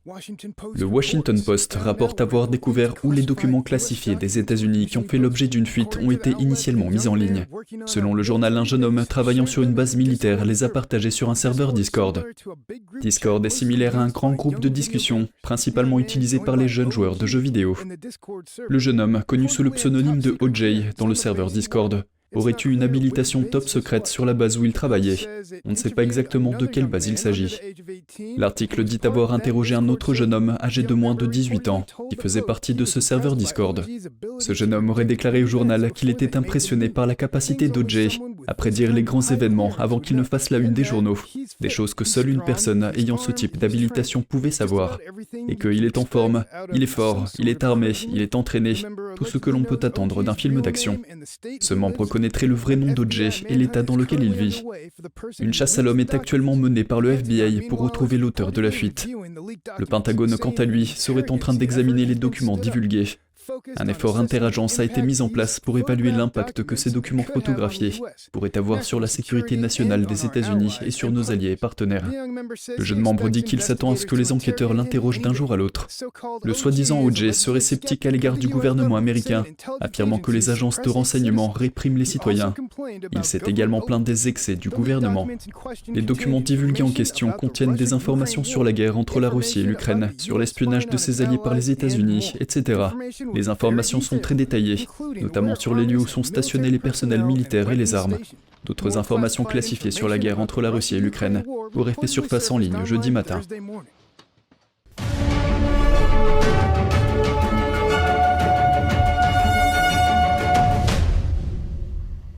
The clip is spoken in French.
Le Washington Post rapporte avoir découvert où les documents classifiés des États-Unis qui ont fait l'objet d'une fuite ont été initialement mis en ligne. Selon le journal, un jeune homme travaillant sur une base militaire les a partagés sur un serveur Discord. Discord est similaire à un grand groupe de discussion, principalement utilisé par les jeunes joueurs de jeux vidéo. Le jeune homme, connu sous le pseudonyme de OJ dans le serveur Discord, aurait eu une habilitation top secrète sur la base où il travaillait. On ne sait pas exactement de quelle base il s'agit. L'article dit avoir interrogé un autre jeune homme âgé de moins de 18 ans, qui faisait partie de ce serveur Discord. Ce jeune homme aurait déclaré au journal qu'il était impressionné par la capacité d'OJ à prédire les grands événements avant qu'ils ne fassent la une des journaux, des choses que seule une personne ayant ce type d'habilitation pouvait savoir, et qu'il est en forme, il est fort, il est armé, il est entraîné, tout ce que l'on peut attendre d'un film d'action. Ce membre connaîtrait le vrai nom d'OJ et l'état dans lequel il vit. Une chasse à l'homme est actuellement menée par le FBI pour retrouver l'auteur de la fuite. Le Pentagone, quant à lui, serait en train d'examiner les documents divulgués. Un effort interagence a été mis en place pour évaluer l'impact que ces documents photographiés pourraient avoir sur la sécurité nationale des États-Unis et sur nos alliés et partenaires. Le jeune membre dit qu'il s'attend à ce que les enquêteurs l'interrogent d'un jour à l'autre. Le soi-disant OJ serait sceptique à l'égard du gouvernement américain, affirmant que les agences de renseignement répriment les citoyens. Il s'est également plaint des excès du gouvernement. Les documents divulgués en question contiennent des informations sur la guerre entre la Russie et l'Ukraine, sur l'espionnage de ses alliés par les États-Unis, etc. Les informations sont très détaillées, notamment sur les lieux où sont stationnés les personnels militaires et les armes. D'autres informations classifiées sur la guerre entre la Russie et l'Ukraine auraient fait surface en ligne jeudi matin.